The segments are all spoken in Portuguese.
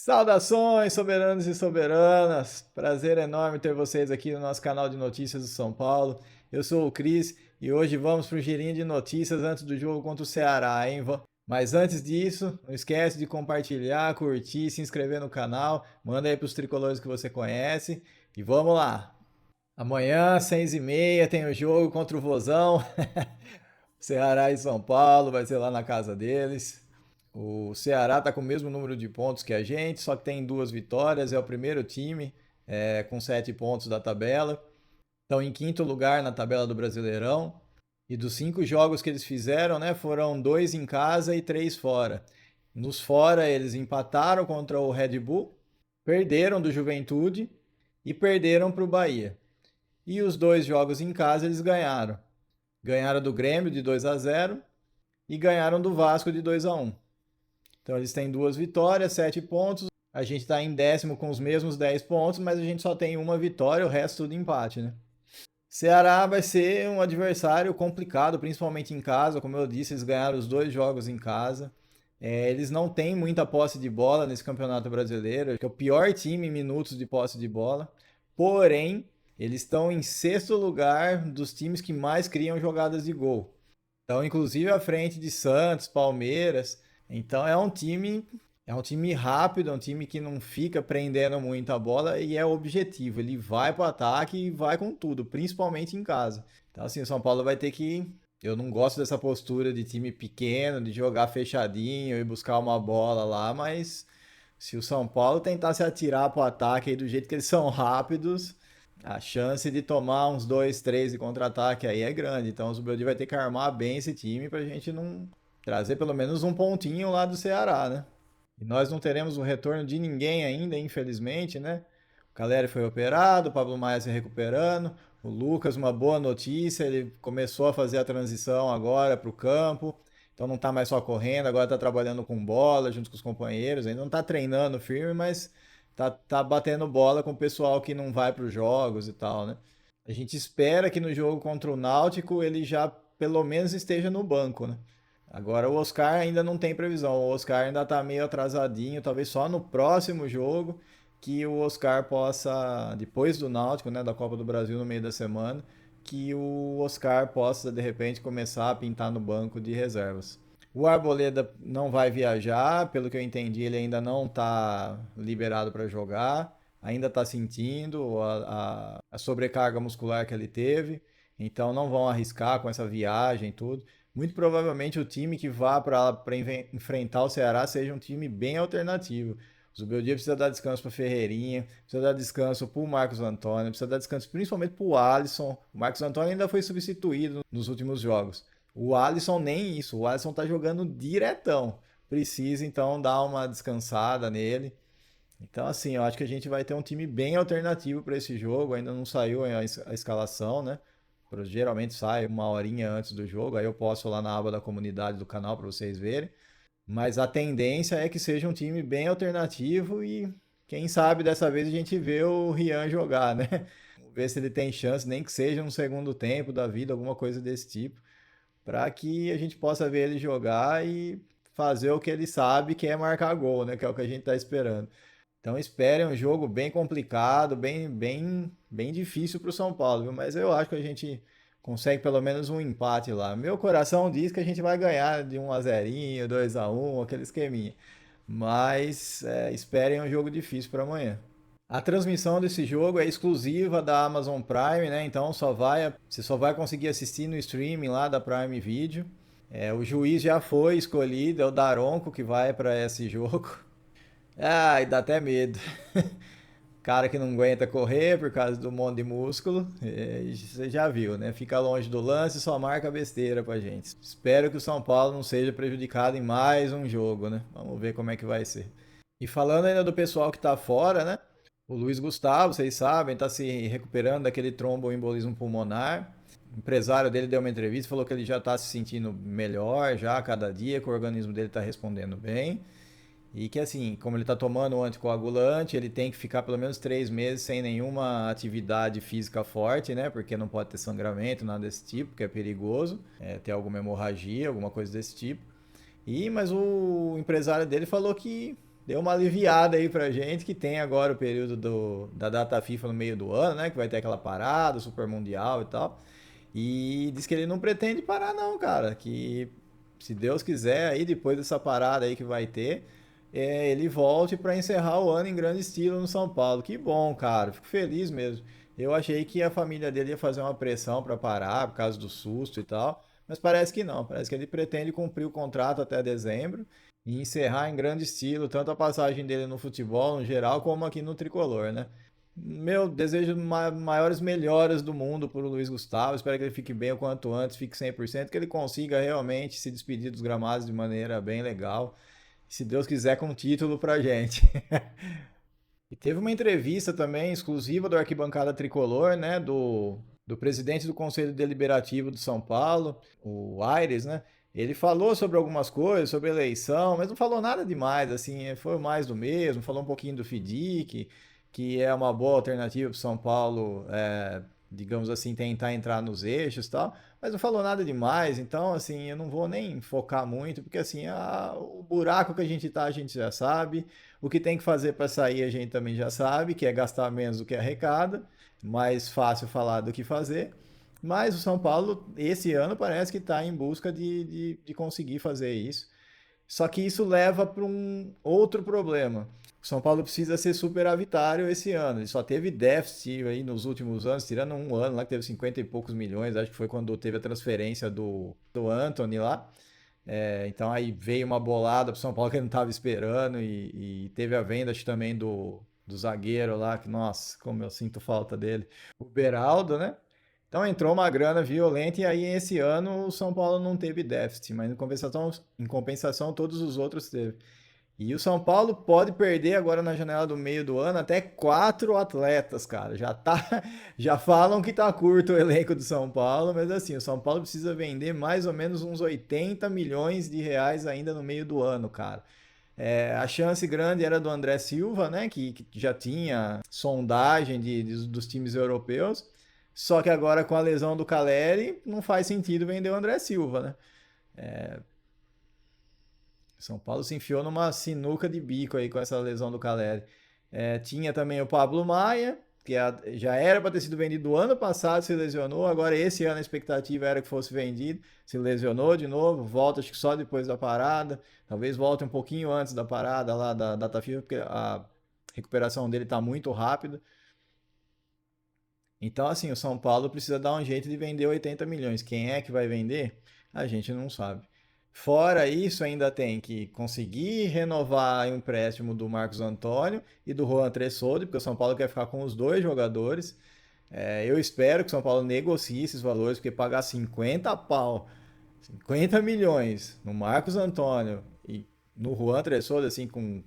Saudações, soberanos e soberanas! Prazer enorme ter vocês aqui no nosso canal de notícias do São Paulo. Eu sou o Cris e hoje vamos para o girinho de notícias antes do jogo contra o Ceará, hein? Mas antes disso, não esquece de compartilhar, curtir, se inscrever no canal, manda aí para os tricolores que você conhece e vamos lá! Amanhã, 6h30, tem o jogo contra o Vozão. Ceará e São Paulo, vai ser lá na casa deles. O Ceará está com o mesmo número de pontos que a gente, só que tem duas vitórias, é o primeiro time com 7 pontos da tabela. Estão em quinto lugar na tabela do Brasileirão. E dos 5 jogos que eles fizeram, né, foram 2 em casa e 3 fora. Nos fora, eles empataram contra o Red Bull, perderam do Juventude e perderam para o Bahia. E os 2 jogos em casa eles ganharam. Ganharam do Grêmio de 2-0 e ganharam do Vasco de 2-1. Então eles têm 2 vitórias, 7 pontos. A gente está em décimo com os mesmos 10 pontos, mas a gente só tem uma vitória, o resto tudo empate, né? Ceará vai ser um adversário complicado, principalmente em casa. Como eu disse, eles ganharam os 2 jogos em casa. Eles não têm muita posse de bola nesse campeonato brasileiro, que é o pior time em minutos de posse de bola. Porém, eles estão em sexto lugar dos times que mais criam jogadas de gol. Então, inclusive à frente de Santos, Palmeiras. Então é um time rápido, é um time que não fica prendendo muito a bola e é objetivo. Ele vai para o ataque e vai com tudo, principalmente em casa. Então, assim, o São Paulo vai ter que. Eu não gosto dessa postura de time pequeno, de jogar fechadinho e buscar uma bola lá, mas se o São Paulo tentar se atirar para o ataque aí do jeito que eles são rápidos, a chance de tomar uns 2, 3 de contra-ataque aí é grande. Então o Zubeldia vai ter que armar bem esse time pra gente não trazer pelo menos um pontinho lá do Ceará, né? E nós não teremos o retorno de ninguém ainda, infelizmente, né? O Caleri foi operado, o Pablo Maia se recuperando, o Lucas, uma boa notícia, ele começou a fazer a transição agora para o campo, então não está mais só correndo, agora está trabalhando com bola junto com os companheiros, ainda não está treinando firme, mas tá batendo bola com o pessoal que não vai para os jogos e tal, né? A gente espera que no jogo contra o Náutico ele já pelo menos esteja no banco, né? Agora o Oscar ainda não tem previsão. O Oscar ainda tá meio atrasadinho, talvez só no próximo jogo que o Oscar possa, depois do Náutico, né, da Copa do Brasil no meio da semana, que o Oscar possa de repente começar a pintar no banco de reservas. O Arboleda não vai viajar, pelo que eu entendi, ele ainda não está liberado para jogar, ainda está sentindo a sobrecarga muscular que ele teve, então não vão arriscar com essa viagem e tudo. Muito provavelmente o time que vá para enfrentar o Ceará seja um time bem alternativo. O Zubeldia precisa dar descanso para Ferreirinha, precisa dar descanso para o Marcos Antônio, precisa dar descanso principalmente para o Alisson. O Marcos Antônio ainda foi substituído nos últimos jogos. O Alisson nem isso, o Alisson tá jogando diretão. Precisa então dar uma descansada nele. Então, assim, eu acho que a gente vai ter um time bem alternativo para esse jogo. Ainda não saiu a escalação, né? Geralmente sai uma horinha antes do jogo, aí eu posto lá na aba da comunidade do canal para vocês verem. Mas a tendência é que seja um time bem alternativo e quem sabe dessa vez a gente vê o Rian jogar, né? Vamos ver se ele tem chance, nem que seja um segundo tempo da vida, alguma coisa desse tipo, para que a gente possa ver ele jogar e fazer o que ele sabe, que é marcar gol, né? Que é o que a gente está esperando. Então esperem um jogo bem complicado, bem difícil para o São Paulo, viu? Mas eu acho que a gente consegue pelo menos um empate lá. Meu coração diz que a gente vai ganhar de 1-0, 2-1, aquele esqueminha. Mas esperem um jogo difícil para amanhã. A transmissão desse jogo é exclusiva da Amazon Prime, né? Então você só vai conseguir assistir no streaming lá da Prime Video. O juiz já foi escolhido, é o Daronco que vai para esse jogo. Ai, dá até medo. Cara que não aguenta correr por causa do monte de músculo, você já viu, né? Fica longe do lance e só marca besteira pra gente. Espero que o São Paulo não seja prejudicado em mais um jogo, né? Vamos ver como é que vai ser. E falando ainda do pessoal que tá fora, né? O Luiz Gustavo, vocês sabem, tá se recuperando daquele tromboembolismo pulmonar. O empresário dele deu uma entrevista, falou que ele já tá se sentindo melhor já a cada dia, que o organismo dele tá respondendo bem. E que assim, como ele está tomando um anticoagulante, ele tem que ficar pelo menos 3 meses sem nenhuma atividade física forte, né? Porque não pode ter sangramento, nada desse tipo, que é perigoso. Ter alguma hemorragia, alguma coisa desse tipo. Mas o empresário dele falou que deu uma aliviada aí pra gente, que tem agora o período da data FIFA no meio do ano, né? Que vai ter aquela parada, Super Mundial e tal. E diz que ele não pretende parar não, cara. Que se Deus quiser, aí depois dessa parada aí que vai ter, ele volte para encerrar o ano em grande estilo no São Paulo. Que bom, cara. Fico feliz mesmo. Eu achei que a família dele ia fazer uma pressão para parar por causa do susto e tal, mas parece que não. Parece que ele pretende cumprir o contrato até dezembro e encerrar em grande estilo tanto a passagem dele no futebol no geral como aqui no tricolor, né? Meu desejo maiores melhoras do mundo para o Luiz Gustavo. Espero que ele fique bem o quanto antes, fique 100%, que ele consiga realmente se despedir dos gramados de maneira bem legal. Se Deus quiser, com um título pra gente. E teve uma entrevista também exclusiva do Arquibancada Tricolor, né, do presidente do Conselho Deliberativo de São Paulo, o Aires, né? Ele falou sobre algumas coisas, sobre eleição, mas não falou nada demais, assim, foi mais do mesmo. Falou um pouquinho do FIDIC, que é uma boa alternativa para São Paulo, digamos assim, tentar entrar nos eixos e tal, mas não falou nada demais. Então, assim, eu não vou nem focar muito, porque assim, o buraco que a gente tá, a gente já sabe. O que tem que fazer para sair a gente também já sabe, que é gastar menos do que arrecada. Mais fácil falar do que fazer. Mas o São Paulo, esse ano, parece que está em busca de conseguir fazer isso. Só que isso leva para um outro problema. O São Paulo precisa ser superavitário esse ano. Ele só teve déficit aí nos últimos anos, tirando um ano lá que teve 50 e poucos milhões, acho que foi quando teve a transferência do Anthony lá. Então aí veio uma bolada pro São Paulo que ele não estava esperando e teve a venda acho, também do zagueiro lá, que nossa, como eu sinto falta dele, o Beraldo, né? Então entrou uma grana violenta e aí esse ano o São Paulo não teve déficit, mas em compensação todos os outros teve. E o São Paulo pode perder agora na janela do meio do ano até 4 atletas, cara. Já falam que tá curto o elenco do São Paulo, mas assim, o São Paulo precisa vender mais ou menos uns 80 milhões de reais ainda no meio do ano, cara. A chance grande era do André Silva, né, que já tinha sondagem dos times europeus, só que agora com a lesão do Caleri não faz sentido vender o André Silva, né? São Paulo se enfiou numa sinuca de bico aí com essa lesão do Caleri. Tinha também o Pablo Maia, que já era para ter sido vendido ano passado, se lesionou. Agora, esse ano, a expectativa era que fosse vendido. Se lesionou de novo, volta acho que só depois da parada. Talvez volte um pouquinho antes da parada lá da data FIFA, porque a recuperação dele está muito rápida. Então, assim, o São Paulo precisa dar um jeito de vender 80 milhões. Quem é que vai vender? A gente não sabe. Fora isso, ainda tem que conseguir renovar o empréstimo do Marcos Antônio e do Juan Tressoldi, porque o São Paulo quer ficar com os dois jogadores. Eu espero que o São Paulo negocie esses valores, porque pagar 50 pau, 50 milhões no Marcos Antônio e no Juan Tressoldi, assim, com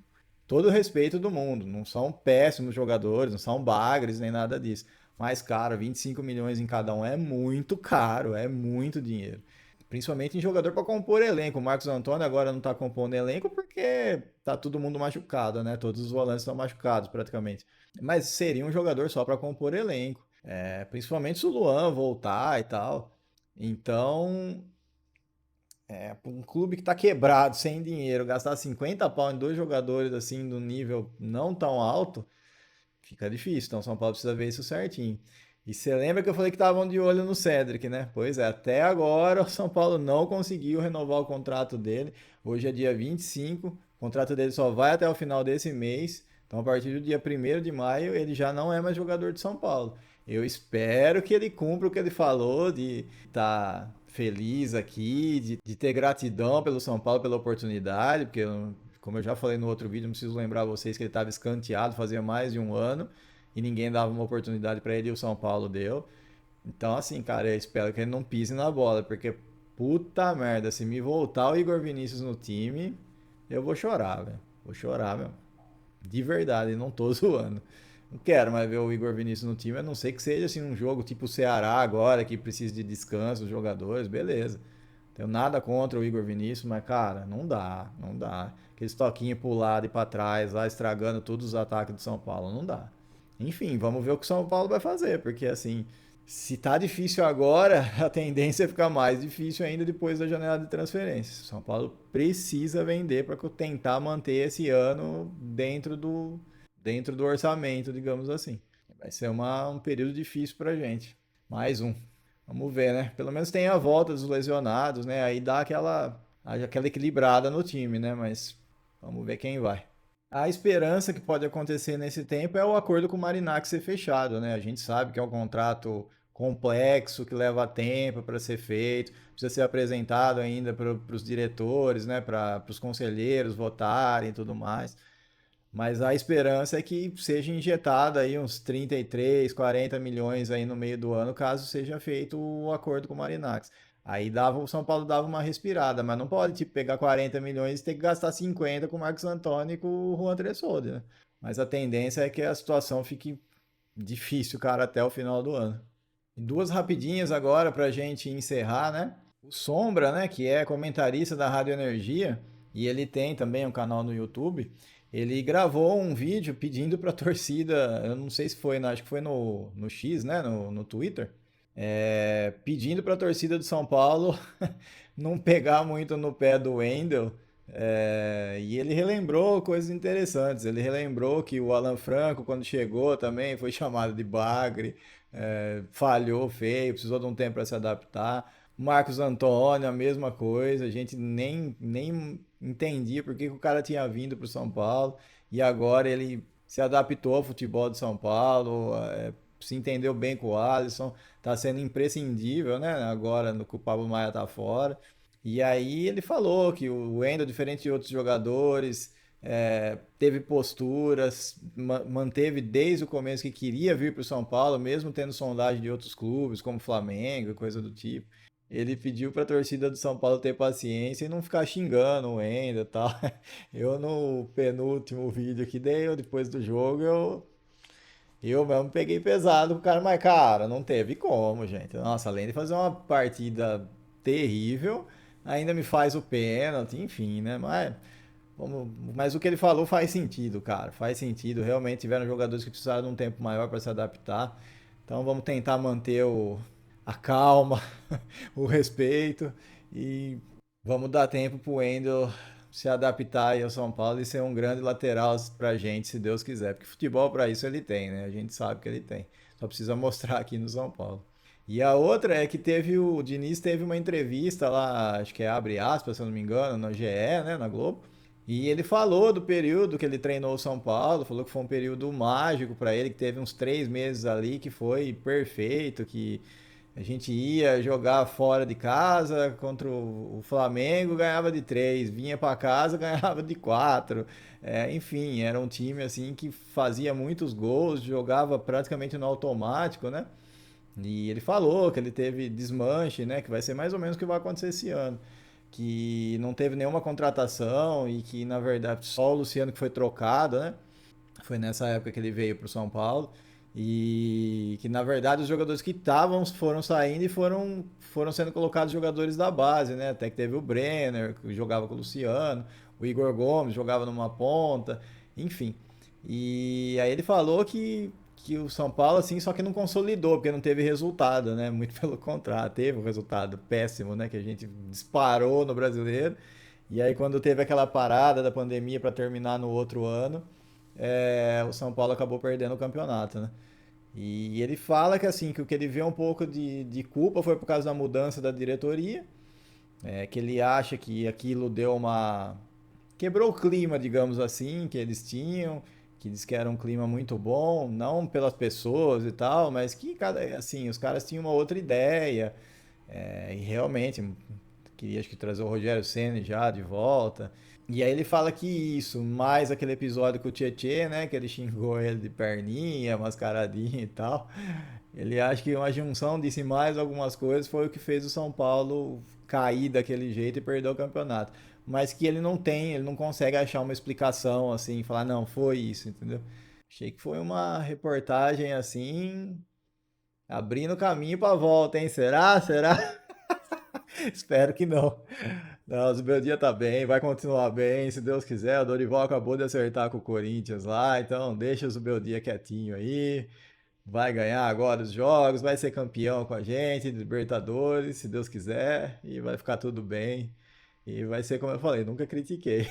todo o respeito do mundo. Não são péssimos jogadores, não são bagres nem nada disso. Mas, cara, 25 milhões em cada um é muito caro, é muito dinheiro. Principalmente em jogador para compor elenco. O Marcos Antônio agora não está compondo elenco porque tá todo mundo machucado, né? Todos os volantes estão machucados praticamente. Mas seria um jogador só para compor elenco. Principalmente se o Luan voltar e tal. Então, um clube que está quebrado, sem dinheiro, gastar 50 pau em dois jogadores assim, do nível não tão alto, fica difícil. Então, São Paulo precisa ver isso certinho. E você lembra que eu falei que estavam de olho no Cedric, né? Pois é, até agora o São Paulo não conseguiu renovar o contrato dele. Hoje é dia 25, o contrato dele só vai até o final desse mês. Então, a partir do dia 1º de maio, ele já não é mais jogador de São Paulo. Eu espero que ele cumpra o que ele falou de estar feliz aqui, de ter gratidão pelo São Paulo, pela oportunidade, porque, como eu já falei no outro vídeo, não preciso lembrar vocês que ele estava escanteado fazia mais de um ano e ninguém dava uma oportunidade para ele e o São Paulo deu. Então, assim, cara, eu espero que ele não pise na bola, porque puta merda, se me voltar o Igor Vinícius no time, eu vou chorar, velho. Vou chorar, meu. De verdade, não tô zoando. Não quero mais ver o Igor Vinícius no time, a não ser que seja assim um jogo tipo o Ceará agora, que precisa de descanso dos jogadores, beleza. Tenho nada contra o Igor Vinícius, mas cara, não dá, não dá. Aqueles toquinhos pro lado e pra trás, lá estragando todos os ataques do São Paulo, não dá. Enfim, vamos ver o que o São Paulo vai fazer, porque assim, Se tá difícil agora, a tendência é ficar mais difícil ainda depois da janela de transferências. São Paulo precisa vender para tentar manter esse ano dentro do orçamento, digamos assim. Vai ser um período difícil para a gente. Mais um. Vamos ver, né? Pelo menos tem a volta dos lesionados, né? Aí dá aquela equilibrada no time, né? Mas vamos ver quem vai. A esperança que pode acontecer nesse tempo é o acordo com o Marinacci ser fechado, né? A gente sabe que é um contrato complexo, que leva tempo para ser feito, precisa ser apresentado ainda para os diretores, né? Para os conselheiros votarem e tudo mais. Mas a esperança é que seja injetado aí uns 33, 40 milhões aí no meio do ano, caso seja feito o acordo com o Marinacci. Aí o São Paulo dava uma respirada, mas não pode tipo, pegar 40 milhões e ter que gastar 50 com o Marcos Antônio e com o Juan Tressolde, né? Mas a tendência é que a situação fique difícil, cara, até o final do ano. E duas rapidinhas agora para a gente encerrar, né? O Sombra, né, que é comentarista da Rádio Energia, e ele tem também um canal no YouTube. Ele gravou um vídeo pedindo para a torcida, eu não sei se foi, acho que foi no X, né, no Twitter, pedindo para a torcida do São Paulo não pegar muito no pé do Wendel. E ele relembrou coisas interessantes. Ele relembrou que o Alan Franco, quando chegou, também foi chamado de bagre, falhou feio, precisou de um tempo para se adaptar. Marcos Antônio, a mesma coisa. A gente nem entendia por que o cara tinha vindo para o São Paulo e agora ele se adaptou ao futebol de São Paulo, se entendeu bem com o Alisson, está sendo imprescindível, né? Agora no que o Pablo Maia tá fora. E aí ele falou que o Wendel, diferente de outros jogadores, teve posturas, manteve desde o começo que queria vir para o São Paulo, mesmo tendo sondagem de outros clubes, como Flamengo, coisa do tipo. Ele pediu para a torcida do São Paulo ter paciência e não ficar xingando o Wendel e tal. Eu no penúltimo vídeo que dei, depois do jogo, eu mesmo peguei pesado com o cara, mas cara, não teve como, gente. Nossa, além de fazer uma partida terrível, ainda me faz o pênalti, enfim, né? Mas o que ele falou faz sentido, cara. Faz sentido. Realmente tiveram jogadores que precisaram de um tempo maior para se adaptar. Então vamos tentar manter a calma, o respeito e vamos dar tempo pro Wendel se adaptar aí ao São Paulo e ser um grande lateral pra gente, se Deus quiser. Porque futebol para isso ele tem, né? A gente sabe que ele tem. Só precisa mostrar aqui no São Paulo. E a outra é que o Diniz teve uma entrevista lá, acho que é abre aspas, se eu não me engano, no GE, né, na Globo. E ele falou do período que ele treinou o São Paulo, falou que foi um período mágico para ele, que teve uns 3 meses ali que foi perfeito, que a gente ia jogar fora de casa contra o Flamengo, ganhava de 3, vinha para casa, ganhava de 4. Enfim, era um time assim que fazia muitos gols, jogava praticamente no automático, né? E ele falou que ele teve desmanche, né? Que vai ser mais ou menos o que vai acontecer esse ano. Que não teve nenhuma contratação e que, na verdade, só o Luciano que foi trocado, né? Foi nessa época que ele veio para o São Paulo. E que, na verdade, os jogadores que estavam foram saindo e foram sendo colocados jogadores da base, né? Até que teve o Brenner, que jogava com o Luciano, o Igor Gomes jogava numa ponta, enfim. E aí ele falou que o São Paulo, assim, só que não consolidou, porque não teve resultado, né? Muito pelo contrário, teve um resultado péssimo, né? Que a gente disparou no brasileiro. E aí, quando teve aquela parada da pandemia para terminar no outro ano, o São Paulo acabou perdendo o campeonato, né? E ele fala que assim, que o que ele vê um pouco de culpa foi por causa da mudança da diretoria, que ele acha que aquilo deu uma quebrou o clima, digamos assim, que eles tinham, que diz que era um clima muito bom, não pelas pessoas e tal, mas que cada assim, os caras tinham uma outra ideia, e realmente queria acho que trazer o Rogério Ceni já de volta. E aí ele fala que isso, mais aquele episódio com o Tietê, né, que ele xingou ele de perninha, mascaradinho e tal. Ele acha que uma junção disse mais algumas coisas foi o que fez o São Paulo cair daquele jeito e perder o campeonato. Mas que ele não consegue achar uma explicação assim, falar, não, foi isso, entendeu? Achei que foi uma reportagem assim, abrindo caminho para volta, hein? Será? Será? Espero que não. Não, o Zubeldia tá bem, vai continuar bem, se Deus quiser. O Dorival acabou de acertar com o Corinthians lá, então deixa o Zubeldia quietinho aí. vai ganhar agora os jogos, vai ser campeão com a gente, Libertadores, se Deus quiser, e vai ficar tudo bem. E vai ser como eu falei, nunca critiquei.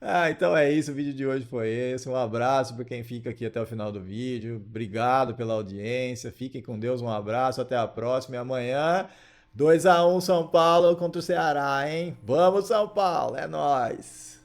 Ah, então é isso, o vídeo de hoje foi esse. Um abraço para quem fica aqui até o final do vídeo. Obrigado pela audiência. Fiquem com Deus, um abraço, até a próxima. E amanhã, 2-1 São Paulo contra o Ceará, hein? Vamos, São Paulo, é nóis!